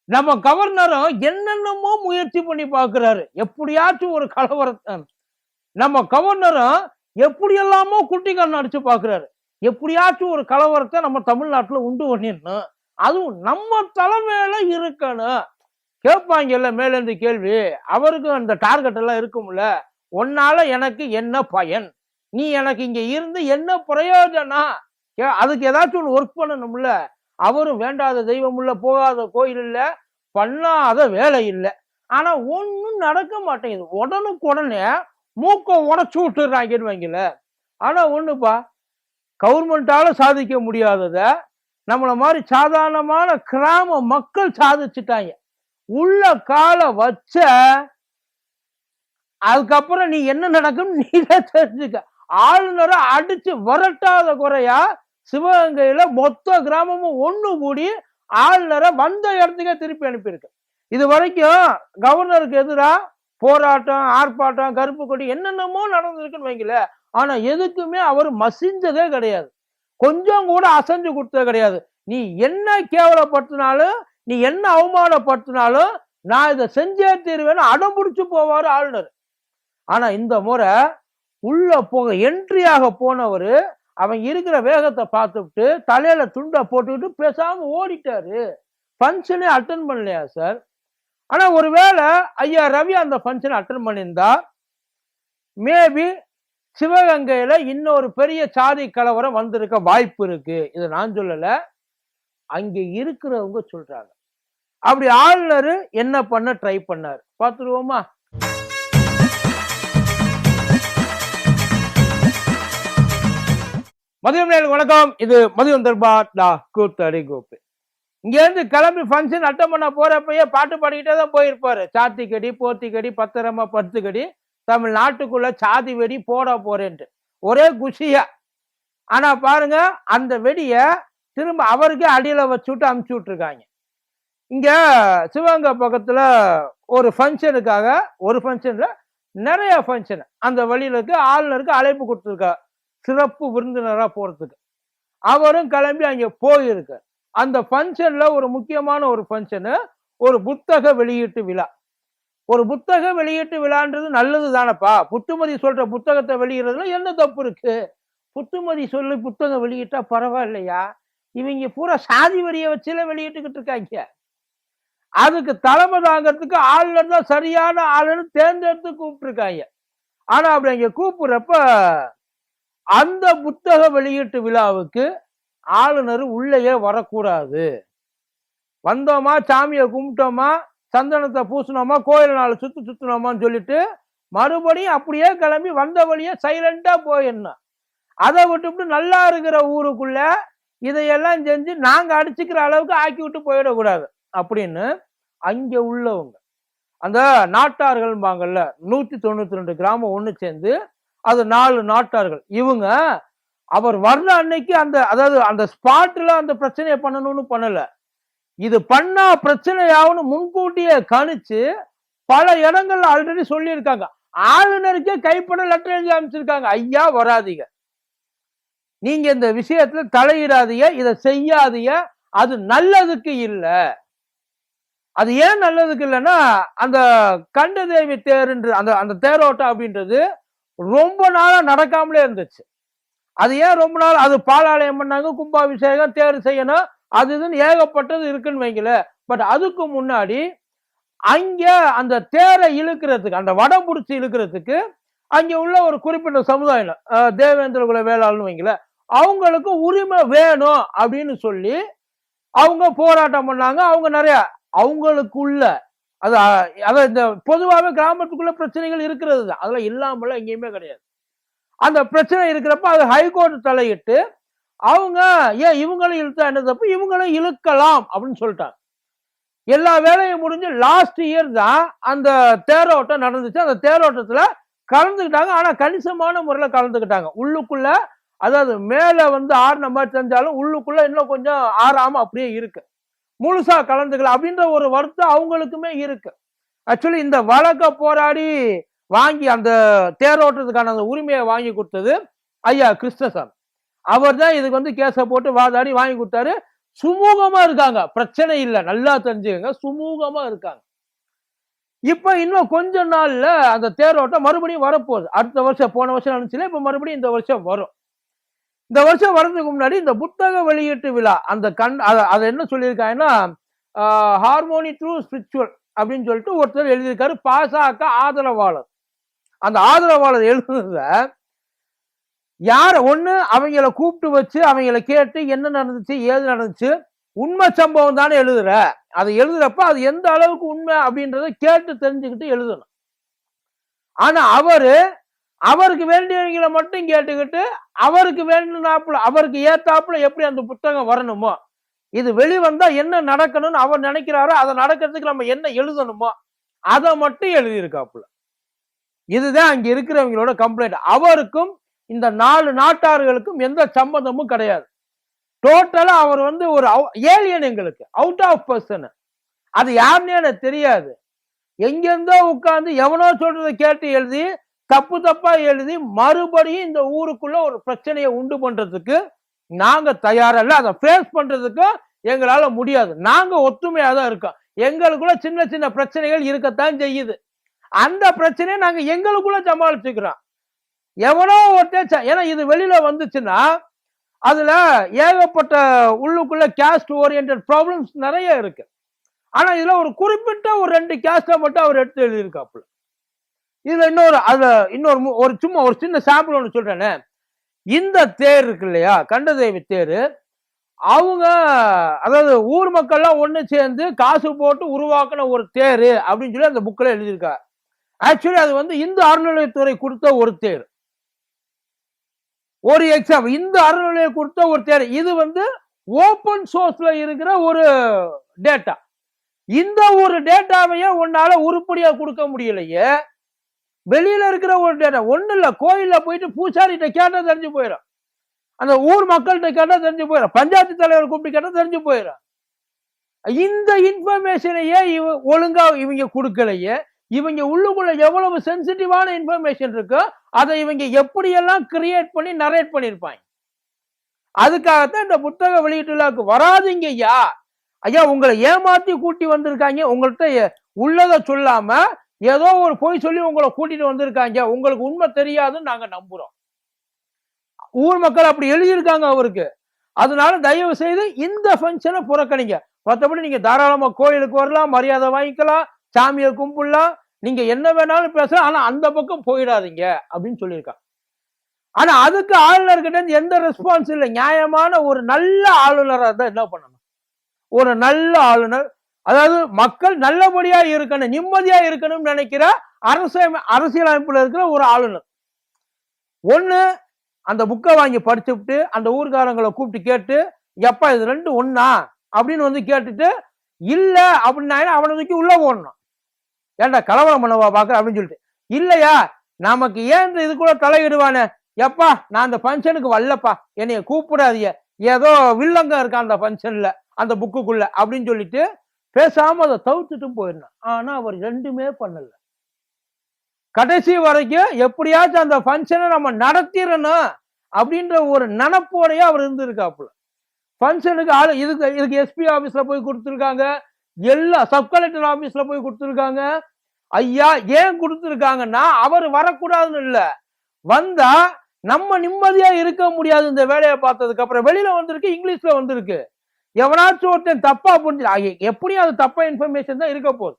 நம்ம கவர்னரும் என்னென்னமோ முயற்சி பண்ணி பார்க்கிறாரு, எப்படியாச்சும் ஒரு கலவரத்தை. நம்ம கவர்னரும் எப்படியெல்லாமோ குட்டி கண்ணு அடிச்சு பார்க்கிறாரு, எப்படியாச்சும் ஒரு கலவரத்தை நம்ம தமிழ்நாட்டுல உண்டு பண்ணிடணும், அதுவும் நம்ம தலைமையில இருக்கணும். கேட்பாங்கல்ல மேல இருந்து கேள்வி, அவருக்கும் அந்த டார்கெட் எல்லாம் இருக்கும்ல. உன்னால எனக்கு என்ன பயன், நீ எனக்கு இங்க இருந்து என்ன பிரயோஜனம், அதுக்கு ஏதாச்சும் ஒன்று ஒர்க் பண்ணணும்ல. அவரும் வேண்டாத தெய்வம் இல்ல, போகாத கோயில் இல்ல, பண்ணாத வேலை இல்லை. ஆனா ஒன்னும் நடக்க மாட்டேங்குது. உடனுக்குடனே மூக்க உடச்சு விட்டுறாங்கன்னு வைங்கல. ஆனா ஒண்ணுப்பா, கவர்மெண்டால சாதிக்க முடியாதத நம்மள மாதிரி சாதாரணமான கிராம மக்கள் சாதிச்சுட்டாங்க. உள்ள கால வச்ச அதுக்கப்புறம் நீ என்ன நடக்கும் நீயே தெரிஞ்சுக்க. ஆளுநரை அடிச்சு வரட்டாத குறையா சிவகங்கையில மொத்த கிராமமும் ஒண்ணு கூடி ஆளுநரை வந்த இடத்துக்கே திருப்பி அனுப்பியிருக்கு. இது வரைக்கும் கவர்னருக்கு எதிரா போராட்டம், ஆர்ப்பாட்டம், கருப்பு கொடி என்னென்னமோ நடந்திருக்குன்னு வைக்கல. ஆனா எதுக்குமே அவர் மசிஞ்சதே கிடையாது, கொஞ்சம் கூட அசைஞ்சு கொடுத்தது கிடையாது. நீ என்ன கேவலப்படுத்தினாலும், நீ என்ன அவமானப்படுத்தினாலும் நான் இதை செஞ்சே தீர்வேன்னு அடம் பிடிச்சு போவாரு ஆளுநர். ஆனா இந்த முறை உள்ள போக என்ட்ரியாக போனவர் அவன் இருக்கிற வேகத்தை பார்த்துட்டு தலையில துண்டை போட்டுக்கிட்டு பேசாம ஓடிட்டாரு. ஃபங்க்ஷனே அட்டன் பண்ணலையா சார்? ஆனா ஒருவேளை ஐயா ரவி அந்த ஃபங்க்ஷனை அட்டன் பண்ணியிருந்தா மேபி சிவகங்கையில இன்னொரு பெரிய சாதி கலவரம் வந்திருக்க வாய்ப்பு இருக்கு. இதை நான் சொல்லல, அங்க இருக்கிறவங்க சொல்றாங்க. அப்படி ஆளுநர் என்ன பண்ண ட்ரை பண்ணாரு பார்த்துருவோமா? மதியம் நேரம் வணக்கம். இது மதியம் தர்பார் கூத்தடி கோப்பு. இங்க இருந்து கிளம்பி ஃபங்க்ஷன் அட்டன் பண்ண போறப்பயே பாட்டு பாடிக்கிட்டே தான் போயிருப்பாரு. சாத்தி கடி, போத்தி கடி, பத்திரமா பத்து கடி, தமிழ்நாட்டுக்குள்ள சாதி வெடி போட போறேன்ட்டு ஒரே குஷியா. ஆனா பாருங்க, அந்த வெடிய திரும்ப அவருக்கே அடியில வச்சுட்டு அமுச்சு விட்டுருக்காங்க. இங்க சிவகங்கை பக்கத்துல ஒரு ஃபங்க்ஷனுக்காக, ஒரு ஃபங்க்ஷன்ல நிறைய ஃபங்க்ஷன், அந்த வழியிலுக்கு ஆளுநருக்கு அழைப்பு கொடுத்துருக்கா சிறப்பு விருந்தினரா போறதுக்கு. அவரும் கிளம்பி அங்க போயிருக்க. அந்த ஃபங்க்ஷன்ல ஒரு முக்கியமான ஒரு ஃபங்க்ஷனு, ஒரு புத்தக வெளியீட்டு விழா. ஒரு புத்தக வெளியீட்டு விழான்றது நல்லது தானப்பா. புத்துமதி சொல்ற புத்தகத்தை வெளியிடுறதுல என்ன தப்பு இருக்கு? புத்துமதி சொல்லி புத்தகம் வெளியிட்டா பரவாயில்லையா? இவங்க பூரா சாதி வரியை வச்சுல வெளியிட்டுக்கிட்டு இருக்காங்க. அதுக்கு தலைமை தாங்கிறதுக்கு ஆளுநர் தான் சரியான ஆளுநர் தேர்ந்தெடுத்து கூப்பிட்டுருக்காங்க. ஆனா அப்படி அங்க கூப்பிடுறப்ப அந்த புத்தக வெளியீட்டு விழாவுக்கு ஆளுநர் உள்ளேயே வரக்கூடாது. வந்தோமா, சாமியை கும்பிட்டோமா, சந்தனத்தை பூசினோமா, கோயில் நாலு சுத்தினோமான்னு சொல்லிட்டு மறுபடியும் அப்படியே கிளம்பி வந்த வழியே சைலண்டா போயிடணும். அதை விட்டுவிட்டு நல்லா இருக்கிற ஊருக்குள்ள இதையெல்லாம் செஞ்சு நாங்க அடிச்சுக்கிற அளவுக்கு ஆக்கி விட்டு போயிடக்கூடாது அப்படின்னு அங்க உள்ளவங்க, அந்த நாட்டார்கள்பாங்கல்ல, 192 கிராமம் ஒண்ணு சேர்ந்து அது 4 நாட்டார்கள். இவங்க அவர் வர்ற அன்னைக்கு அந்த, அதாவது அந்த ஸ்பாட்ல அந்த பிரச்சனையை பண்ணணும்னு பண்ணல, இது பண்ணா பிரச்சனையாவுன்னு முன்கூட்டியே கணிச்சு பல இடங்கள்ல ஆல்ரெடி சொல்லியிருக்காங்க. ஆளுநருக்கே கைப்பட லெட்டர் எழுதி அமைச்சிருக்காங்க, ஐயா வராதீங்க, நீங்க இந்த விஷயத்துல தலையிடாதீங்க, இதை செய்யாதீங்க, அது நல்லதுக்கு இல்லை. அது ஏன் நல்லதுக்கு இல்லைன்னா, அந்த கண்டதேவி தேர்ன்ற அந்த தேரோட்டம் அப்படின்றது ரொம்ப நாளா நடக்காமலே இருந்துச்சு. அது ஏன் ரொம்ப நாள்? அது பாலாலயம் பண்ணாங்க, கும்பாபிஷேகம், தேர் செய்யணும், அது இதுன்னு ஏகப்பட்டது இருக்குன்னு வைக்கல. பட் அதுக்கு முன்னாடி அங்க அந்த தேரை இழுக்கிறதுக்கு, அந்த வடம் பிடிச்சி இழுக்கிறதுக்கு அங்க உள்ள ஒரு குறிப்பிட்ட சமுதாயம், தேவேந்திர குல வேளாள்னு வைக்கல, அவங்களுக்கு உரிமை வேணும் அப்படின்னு சொல்லி அவங்க போராட்டம் பண்ணாங்க. அவங்க நிறைய அவங்களுக்குள்ள அதாவது இந்த பொதுவாகவே கிராமத்துக்குள்ள பிரச்சனைகள் இருக்கிறது தான், அதெல்லாம் இல்லாமல எங்கேயுமே கிடையாது. அந்த பிரச்சனை இருக்கிறப்ப அது ஹைகோர்ட் தலையிட்டு அவங்க ஏன் இவங்களும் இழுத்தா என்ன தப்பு, இவங்களும் இழுக்கலாம் அப்படின்னு சொல்லிட்டாங்க. எல்லா வேலையும் முடிஞ்சு லாஸ்ட் இயர் தான் அந்த தேரோட்டம் நடந்துச்சு. அந்த தேரோட்டத்துல கலந்துக்கிட்டாங்க. ஆனா கணிசமான முறையில் கலந்துக்கிட்டாங்க. உள்ளுக்குள்ள, அதாவது மேல வந்து ஆறுன மாதிரி செஞ்சாலும் உள்ளுக்குள்ள இன்னும் கொஞ்சம் ஆறாம அப்படியே இருக்கு, முழுசா கலந்துக்கல அப்படின்ற ஒரு வருத்தம் அவங்களுக்குமே இருக்கு. ஆக்சுவலி இந்த வழக்க போராடி வாங்கி அந்த தேரோட்டத்துக்கான அந்த உரிமையை வாங்கி கொடுத்தது ஐயா கிருஷ்ணசாமி. அவர் தான் இதுக்கு வந்து கேஸை போட்டு வாதாடி வாங்கி கொடுத்தாரு. சுமூகமா இருக்காங்க, பிரச்சனை இல்லை, நல்லா தெரிஞ்சுக்கங்க, சுமூகமா இருக்காங்க. இப்ப இன்னும் கொஞ்ச நாள்ல அந்த தேரோட்டம் மறுபடியும் வரப்போகுது. அடுத்த வருஷம், போன வருஷம் நடந்துச்சுல, இப்ப மறுபடியும் இந்த வருஷம் வரும். இந்த வருஷம் வர்றதுக்கு முன்னாடி இந்த புத்தக வெளியீட்டு விழா அந்த அதை என்ன சொல்லியிருக்காங்கன்னா, ஹார்மோனி த்ரூ ஸ்பிரிச்சுவல் அப்படின்னு சொல்லிட்டு ஒருத்தர் எழுதியிருக்காரு, பாசக ஆதரவாளர். அந்த ஆதரவாளர் எழுதுனத யார ஒண்ணு அவங்கள கூப்பிட்டு வச்சு அவங்கள கேட்டு என்ன நடந்துச்சு ஏது நடந்துச்சு, உண்மை சம்பவம் தானே எழுதுற, அதை எழுதுறப்ப அது எந்த அளவுக்கு உண்மை அப்படின்றத கேட்டு தெரிஞ்சுக்கிட்டு எழுதணும். ஆனா அவருக்கு வேண்டியவங்களை மட்டும் கேட்டுக்கிட்டு அவருக்கு வேண்டினாப்புல அவருக்கு ஏத்தாப்புல எப்படி அந்த புத்தகம் வரணுமோ, இது வெளிவந்தா என்ன நடக்கணும்னு அவர் நினைக்கிறாரோ அதை நடக்கிறதுக்கு நம்ம என்ன எழுதணுமோ அதை மட்டும் எழுதியிருக்காப்புல. இதுதான் அங்க இருக்கிறவங்களோட கம்ப்ளைண்ட். அவருக்கும் இந்த 4 நாட்டார்களுக்கும் எந்த சம்பந்தமும் கிடையாது. டோட்டலா அவர் வந்து ஒரு ஏலியன், எங்களுக்கு அவுட் ஆஃப் பர்சன். அது யாருன்னே எனக்கு தெரியாது. எங்கிருந்தோ உட்கார்ந்து எவனோ சொல்றதை கேட்டு எழுதி தப்பா எழுதி மறுபடியும் இந்த ஊருக்குள்ள ஒரு பிரச்சனையை உண்டு பண்றதுக்கு நாங்க தயாரல்ல. அதை ஃபேஸ் பண்றதுக்கு எங்களால முடியாது. நாங்க ஒத்துமையா தான் இருக்கோம். எங்களுக்குள்ள சின்ன சின்ன பிரச்சனைகள் இருக்கத்தான் செய்யுது. அந்த பிரச்சனையை நாங்க எங்களுக்குள்ள சமாளிச்சுக்கிறோம். எவனோ ஒருத்தன், ஏன்னா இது வெளியில வந்துச்சுன்னா அதுல ஏகப்பட்ட உள்ளுக்குள்ள கேஸ்ட் ஓரியன்டட் ப்ராப்ளம்ஸ் நிறைய இருக்கு. ஆனா இதுல ஒரு குறிப்பிட்ட ஒரு 2 கேஸ்ட மட்டும் அவர் எடுத்து எழுதியிருக்காப்புல. இதுல இன்னொரு சும்மா ஒரு சின்ன சாம்பிள் ஒன்று சொல்றேன்னு. இந்த தேர் இருக்கு இல்லையா, கண்டதேவி தேரு, அவங்க அதாவது ஊர் மக்கள்லாம் ஒண்ணு சேர்ந்து காசு போட்டு உருவாக்கின ஒரு தேரு அப்படின்னு சொல்லி அந்த புக்கில் எழுதியிருக்காரு. ஆக்சுவலி அது வந்து இந்து அறநிலையத்துறை கொடுத்த ஒரு தேர். ஒரு எக்ஸாம்பிள், இந்த அறநிலையம் கொடுத்த ஒரு தேர். இது வந்து ஓபன் சோர்ஸ்ல இருக்கிற ஒரு டேட்டா. இந்த ஒரு டேட்டாவையே உன்னால உருப்படியா கொடுக்க முடியலையே. வெளியில இருக்கிற ஒரு டேட்டா ஒண்ணு இல்ல, கோயில்ல போயிட்டு பூசாரிட்ட கேட்டா தெரிஞ்சு போயிடும், அந்த ஊர் மக்கள்கிட்ட கேட்டா தெரிஞ்சு போயிடும், பஞ்சாயத்து தலைவர் கூப்பிட்டு கேட்டா தெரிஞ்சு போயிடும். இந்த இன்ஃபர்மேஷனையே ஒழுங்கா இவங்க கொடுக்கலையே. இவங்க உள்ளுக்குள்ள எவ்வளவு சென்சிட்டிவான இன்ஃபர்மேஷன் இருக்கோ அதை இவங்க எப்படியெல்லாம் கிரியேட் பண்ணி நரேட் பண்ணிருப்பாங்க. அதுக்காகத்தான் இந்த புத்தக வெளியீட்டு விழாக்கு வராதிங்க ஐயா. ஐயா உங்களை ஏமாத்தி கூட்டி வந்திருக்காங்க, உங்கள்கிட்ட உள்ளதை சொல்லாம ஏதோ ஒரு பொய் சொல்லி உங்களை கூட்டிட்டு வந்திருக்காங்க, உங்களுக்கு உண்மை தெரியாதுன்னு நாங்க நம்புறோம். ஊர் மக்கள் அப்படி எழுதியிருக்காங்க அவருக்கு. அதனால தயவு செய்து இந்த ஃபங்க்ஷனை புறக்கணிங்க. மற்றபடி நீங்க தாராளமா கோயிலுக்கு வரலாம், மரியாதை வாங்கிக்கலாம், சாமியை கும்பிடலாம், நீங்க என்ன வேணாலும் பேசலாம், ஆனா அந்த பக்கம் போயிடாதீங்க அப்படின்னு சொல்லியிருக்காங்க. ஆனா அதுக்கு ஆளுநர்கிட்ட எந்த ரெஸ்பான்ஸ் இல்லை. நியாயமான ஒரு நல்ல ஆளுநராக தான் என்ன பண்ணணும், ஒரு நல்ல ஆளுநர், அதாவது மக்கள் நல்லபடியா இருக்கணும், நிம்மதியா இருக்கணும்னு நினைக்கிற அரசியலமைப்புல இருக்கிற ஒரு ஆளுநர். ஒண்ணு அந்த புக்கை வாங்கி படிச்சுட்டு அந்த ஊர்காரங்களை கூப்பிட்டு கேட்டு, எப்பா இது 2 ஒண்ணா அப்படின்னு வந்து கேட்டுட்டு, இல்ல அப்படின்னா அவனை தூக்கி உள்ள போடணும். ஏன்டா கலவரம் பண்ணவா பாக்குற அப்படின்னு சொல்லிட்டு, இல்லையா நமக்கு ஏன் இது கூட தலையிடுவானே, எப்பா நான் அந்த ஃபங்க்ஷனுக்கு வரலப்பா, என்னைய கூப்பிடாதீங்க, ஏதோ வில்லங்க இருக்கா அந்த ஃபங்க்ஷன்ல அந்த புக்குக்குள்ள அப்படின்னு சொல்லிட்டு பேசாம அதை தவிர்த்துட்டும் போயிடணும். ஆனா அவர் 2மே பண்ணல. கடைசி வரைக்கும் எப்படியாச்சும் அந்த ஃபங்க்ஷனை நம்ம நடத்திடணும் அப்படின்ற ஒரு நினப்போடையே அவர் இருந்திருக்காப்புல. ஃபங்க்ஷனுக்கு இதுக்கு எஸ்பி ஆபீஸ்ல போய் கொடுத்துருக்காங்க, எல்லா சப் கலெக்டர் ஆபீஸ்ல போய் கொடுத்துருக்காங்க. ஐயா ஏன் கொடுத்துருக்காங்கன்னா அவர் வரக்கூடாதுன்னு இல்ல, வந்தா நம்ம நிம்மதியா இருக்க முடியாது. இந்த வேலையை பார்த்ததுக்கு அப்புறம் வெளியில வந்திருக்கு, இங்கிலீஷ்ல வந்திருக்கு, எவனாச்சும் ஒருத்தன் தப்பா புரிஞ்சு, எப்படியும் அது தப்பா இன்ஃபர்மேஷன் தான் இருக்க போகுது,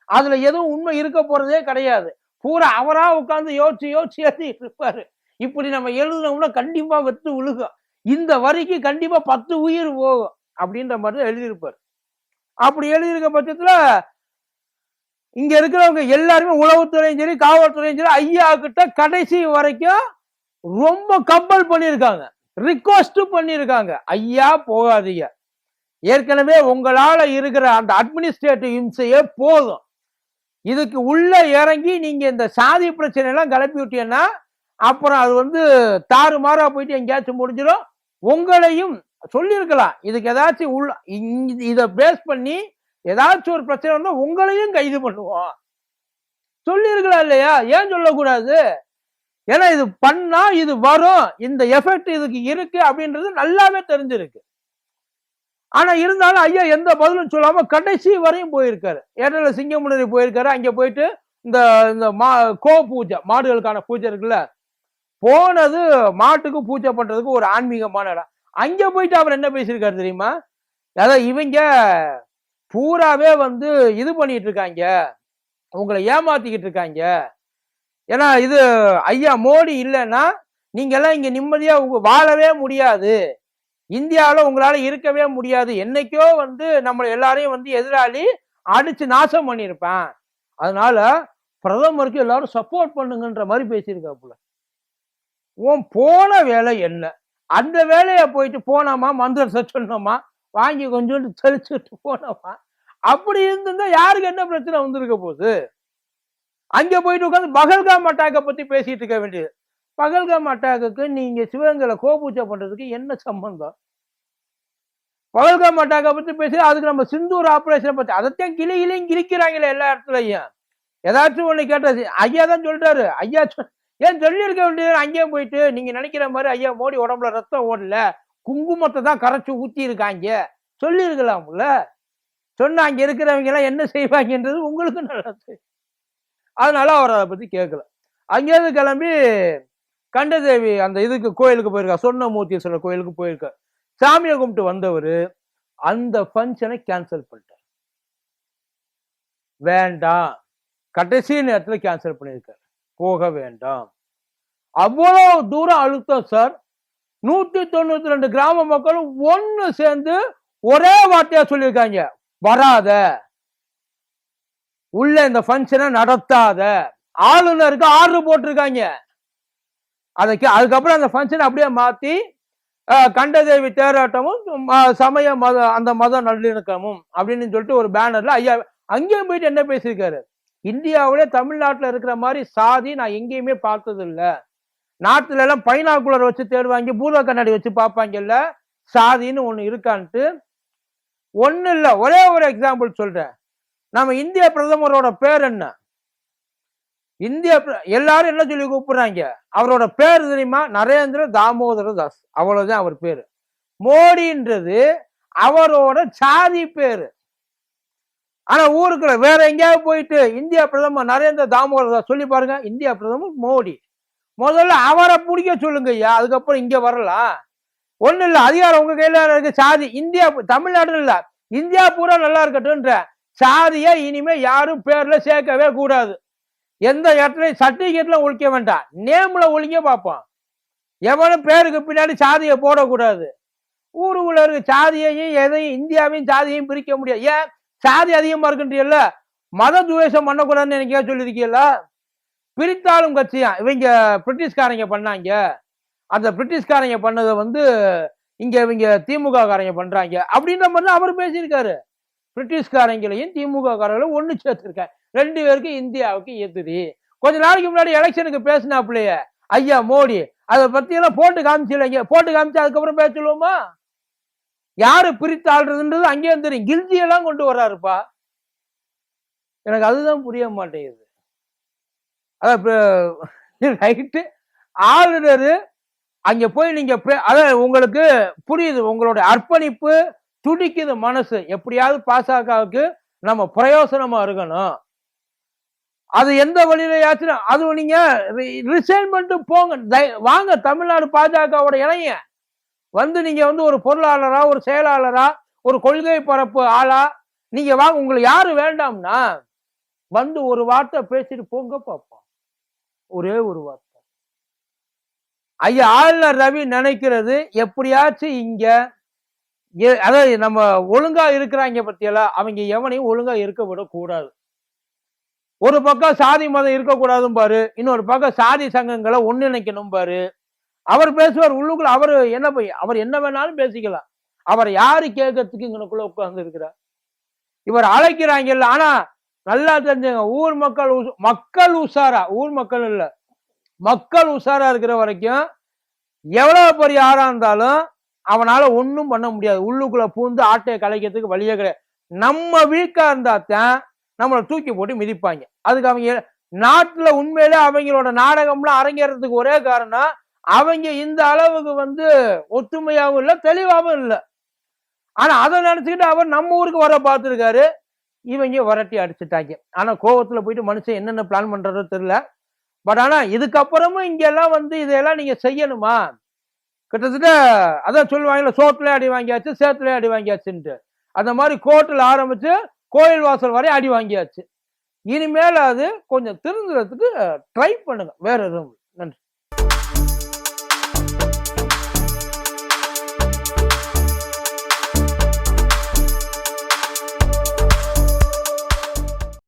அதுல எதுவும் உண்மை இருக்க போறதே கிடையாது. பூரா அவரா உட்கார்ந்து யோசிச்சு எழுதிட்டு இருப்பாரு. இப்படி நம்ம எழுதுனோம்னா கண்டிப்பா வெத்து உழுகும், இந்த வரிக்கு கண்டிப்பா 10 உயிர் போகும் அப்படின்ற மாதிரி தான் எழுதியிருப்பாரு. அப்படி எழுதியிருக்க பட்சத்துல இங்க இருக்கிறவங்க எல்லாருமே உளவுத்துறையும் சரி காவல்துறையும் சரி ஐயா கிட்ட கடைசி வரைக்கும் ரொம்ப கம்பல் பண்ணியிருக்காங்க, ரிக்வஸ்ட் பண்ணியிருக்காங்க, ஐயா போகாதீங்க, ஏற்கனவே உங்களால இருக்கிற அந்த அட்மினிஸ்ட்ரேட்டிவ் இம்சையே போதும், இதுக்கு உள்ள இறங்கி நீங்க இந்த சாதி பிரச்சனை எல்லாம் கிளப்பி விட்டீங்கன்னா அப்புறம் அது வந்து தாறுமாறா போயிட்டு எங்கேயாச்சும் முடிஞ்சிடும். உங்களையும் சொல்லியிருக்கலாம், இதுக்கு ஏதாச்சும் இதை பேஸ் பண்ணி ஏதாச்சும் ஒரு பிரச்சனை வந்தா உங்களையும் கைது பண்ணுவோம் சொல்லியிருக்கலாம் இல்லையா? ஏன் சொல்லக்கூடாது? ஏன்னா இது பண்ணா இது வரும், இந்த எஃபெக்ட் இதுக்கு இருக்கு அப்படின்றது நல்லாவே தெரிஞ்சிருக்கு. ஆனா இருந்தாலும் ஐயா எந்த பதிலும் சொல்லாம கடைசி வரையும் போயிருக்காரு. இடையில சிங்கமுனரி போயிருக்காரு. அங்க போயிட்டு இந்த இந்த கோ பூஜை, மாடுகளுக்கான பூஜை இருக்குல்ல, போனது மாட்டுக்கு பூஜை பண்றதுக்கு ஒரு ஆன்மீகமான இடம். அங்க போயிட்டு அவர் என்ன பேசியிருக்காரு தெரியுமா? அதான் இவங்க பூராவே வந்து இது பண்ணிட்டு இருக்காங்க, உங்களை ஏமாத்திக்கிட்டு இருக்காங்க. ஏன்னா இது ஐயா மோடி இல்லைன்னா நீங்க எல்லாம் இங்க நிம்மதியா வாழவே முடியாது, இந்தியாவில் உங்களால இருக்கவே முடியாது, என்னைக்கோ வந்து நம்ம எல்லாரையும் வந்து எதிராளி அடிச்சு நாசம் பண்ணியிருப்பேன், அதனால பிரதமருக்கு எல்லாரும் சப்போர்ட் பண்ணுங்கன்ற மாதிரி பேசியிருக்காப்புல. உன் போன வேலை என்ன? அந்த வேலையை போயிட்டு போனோமா, மந்திரத்தை சொன்னோமா, வாங்கி கொஞ்சோண்டு தெளிச்சுட்டு போனோமா, அப்படி இருந்திருந்தா யாருக்கு என்ன பிரச்சனை வந்திருக்க போகுது? அங்க போயிட்டு உட்காந்து பகல்காம் அட்டாக்கை பத்தி பேசிட்டு இருக்க வேண்டியது. பகல்காம் அட்டாக்கு நீங்க சிவகங்கையில கோபூஜை பண்றதுக்கு என்ன சம்பந்தம்? பகல்காம் அட்டாக்கை பத்தி பேசி அதுக்கு நம்ம சிந்தூர் ஆபரேஷனை பத்தி அதைத்தான் கிளியிலையும் கிழிக்கிறாங்களே எல்லா இடத்துலயும். ஏதாச்சும் ஒண்ணு கேட்டாச்சு ஐயா தான் சொல்லிட்டாரு. ஐயா ஏன் சொல்லியிருக்க வேண்டியது? அங்கேயே போயிட்டு நீங்க நினைக்கிற மாதிரி ஐயா மோடி உடம்புல ரத்தம் ஓடல, குங்குமத்தை தான் கரைச்சு ஊத்தி இருக்காங்க சொல்லி இருக்கலாம்ல. சொன்னா அங்க இருக்கிறவங்க எல்லாம் என்ன செய்வாங்கன்றது உங்களுக்கு நல்லா தெரியும். அதனால அவர் அதை பத்தி கேட்கல. அங்கேயிருந்து கிளம்பி கண்டதேவி அந்த இதுக்கு கோயிலுக்கு போயிருக்கா, சொர்ணமூர்த்தீஸ்வரர் கோயிலுக்கு போயிருக்கார். சாமியை கும்பிட்டு வந்தவர் அந்த ஃபங்க்ஷனை கேன்சல் பண்ணிட்டார். வேண்டாம், கடைசி நேரத்தில் கேன்சல் பண்ணியிருக்காரு, போக வேண்டாம். அவ்வளவு தூரம் அழுத்தம் சார். 192 கிராம மக்களும் ஒன்னு சேர்ந்து ஒரே வார்த்தையா சொல்லியிருக்காங்க, வராத, உள்ள இந்த ஃபங்க்ஷனை நடத்தாத. ஆளுநருக்கு ஆர்டர் போட்டிருக்காங்க. அதுக்கப்புறம் அந்த ஃபங்க்ஷன் அப்படியே மாத்தி கண்டதேவி தேராட்டமும் சமய மத அந்த மத நல்லிணக்கமும் அப்படின்னு சொல்லிட்டு ஒரு பேனர்ல ஐயா அங்கேயும் போயிட்டு என்ன பேசியிருக்காரு? இந்தியாவிலே தமிழ்நாட்டில் இருக்கிற மாதிரி சாதி நான் எங்கேயுமே பார்த்தது இல்லை. நாட்டுல எல்லாம் பைனாக்குலர் வச்சு தேடுவாங்க, பூத கண்ணாடி வச்சு பார்ப்பாங்கல்ல, சாதின்னு ஒண்ணு இருக்கான்ட்டு. ஒண்ணு இல்ல, ஒரே ஒரு எக்ஸாம்பிள் சொல்றேன். நம்ம இந்திய பிரதமரோட பேர் என்ன? இந்திய எல்லாரும் என்ன சொல்லி கூப்பிடுறாங்க? அவரோட பேர் தெரியுமா? நரேந்திர தாமோதர தாஸ், அவ்வளவுதான் அவர் பேரு. மோடின்றது அவரோட சாதி பேரு. ஆனா ஊருக்குள்ள வேற எங்கேயாவது போயிட்டு இந்தியா பிரதமர் நரேந்திர தாமோதர தாஸ் சொல்லி பாருங்க, இந்தியா பிரதமர் மோடி. முதல்ல அவரை பிடிக்க சொல்லுங்க ஐயா, அதுக்கப்புறம் இங்க வரலாம். ஒண்ணு இல்ல, அதிகாரம் உங்க கையில இருக்கு. சாதி இந்தியா தமிழ்நாடு இல்ல, இந்தியா பூரா நல்லா இருக்கட்டும்ன்ற சாதியை இனிமே யாரும் பேர்ல சேர்க்கவே கூடாது. எந்த இடத்துலயும் சர்டிபிகேட்ல ஒழிக்க வேண்டாம், நேம்ல ஒழிக்க பார்ப்போம். எவனும் பேருக்கு பின்னாடி சாதியை போடக்கூடாது. ஊருக்குள்ள இருக்க சாதியையும் எதையும் இந்தியாவையும் சாதியையும் பிரிக்க முடியாது. ஏன் சாதி அதிகமா இருக்குன்றீல்ல, மத துவேஷம் பண்ணக்கூடாதுன்னு எனக்கு சொல்லியிருக்கீல்ல. பிரித்தாளும் கட்சியா இவங்க பிரிட்டிஷ்காரங்க பண்ணாங்க, அந்த பிரிட்டிஷ்காரங்க பண்ணதை வந்து இங்க இவங்க திமுக காரங்க பண்றாங்க அப்படின்ற மாதிரி அவர் பேசியிருக்காரு. பிரிட்டிஷ்காரங்களையும் திமுக காரங்களும் ஒண்ணு சேர்த்திருக்காரு, 2 பேருக்கு இந்தியாவுக்கு எதிரி. கொஞ்ச நாளைக்கு முன்னாடி எலெக்ஷனுக்கு பேசினாப்லையே ஐயா மோடி, அதை பத்தி எல்லாம் போட்டு காமிச்சில்லைங்க. போட்டு காமிச்சு அதுக்கப்புறம் பேச சொல்லுவோமா? யாரு பிரித்து ஆள்றதுன்றது அங்கேயே தெரியும். கில்ஜி எல்லாம் கொண்டு வர்றாருப்பா. எனக்கு அதுதான் புரிய மாட்டேங்குது. ரைட்டு, ஆளுநர் அங்க போய் நீங்க அதான் உங்களுக்கு புரியுது, உங்களுடைய அர்ப்பணிப்பு துடிக்குது மனசு, எப்படியாவது பாசகவுக்கு நம்ம பிரயோசனமா இருக்கணும். அது எந்த வழியிலையாச்சும் அது நீங்க ரிசைன் பண்ணிட்டு போங்க, வாங்க தமிழ்நாடு பாஜகவோட இணைய வந்து நீங்க வந்து ஒரு பொருளாளரா, ஒரு செயலாளரா, ஒரு கொள்கை பரப்பு ஆளா நீங்க வாங்க. உங்களுக்கு யாரு வேண்டாம்னா வந்து ஒரு வார்த்தை பேசிட்டு போங்க பார்ப்போம், ஒரே ஒரு வார்த்தை. ஐயா ஆளுநர் ரவி நினைக்கிறது எப்படியாச்சும் இங்க அதாவது நம்ம ஒழுங்கா இருக்கிறாங்க பத்தியெல்லாம் அவங்க எவனையும் ஒழுங்கா இருக்க விடக்கூடாது. ஒரு பக்கம் சாதி மதம் இருக்கக்கூடாதும் பாரு, இன்னொரு பக்கம் சாதி சங்கங்களை ஒன்றிணைக்கணும் பாரு. அவர் பேசுவார் உள்ளுக்குள்ள, அவர் என்ன அவர் என்ன வேணாலும் பேசிக்கலாம். அவர் யாரு கேட்கறதுக்கு இங்கனுக்குள்ள உட்கார்ந்து இருக்கிறார்? இவர் அழைக்கிறாங்கல்ல. ஆனா நல்லா தெரிஞ்சுங்க, ஊர் மக்கள் உஷாரா, ஊர் மக்கள் இல்ல, மக்கள் உஷாரா இருக்கிற வரைக்கும் எவ்வளவு பெரிய ஆளா இருந்தாலும் அவனால ஒன்னும் பண்ண முடியாது. உள்ளுக்குள்ள பூந்து ஆட்டையை கலைக்கிறதுக்கு வழியே கிடையாது. நம்ம வீக்கா இருந்தாத்தான் நம்மளை தூக்கி போட்டு மிதிப்பாங்க. அதுக்கு அவங்க நாட்டுல உண்மையிலே அவங்களோட நாடகம்லாம் அரங்கேறதுக்கு ஒரே காரணம், அவங்க இந்த அளவுக்கு வந்து ஒத்துமையாகவும் இல்லை, தெளிவாகவும் இல்லை. ஆனா அதை நினைச்சுக்கிட்டு அவர் நம்ம ஊருக்கு வர பார்த்துருக்காரு. இவங்க விரட்டி அடிச்சுட்டாங்க. ஆனா கோவத்துல போயிட்டு மனுஷன் என்னென்ன பிளான் பண்றதோ தெரியல. பட் ஆனா இதுக்கப்புறமும் இங்க எல்லாம் வந்து இதையெல்லாம் நீங்க செய்யணுமா? கிட்டத்தட்ட அதான் சொல்லுவாங்கல்ல, சோத்துல அடி வாங்கியாச்சு, சேத்துல அடி வாங்கியாச்சுன்ட்டு. அந்த மாதிரி கோர்ட்ல ஆரம்பிச்சு கோயில் வாசல் வரை அடி வாங்கியாச்சு. இனிமேல் அது கொஞ்சம் திருந்துறதுக்கு ட்ரை பண்ணுங்க. வேற எதுவும்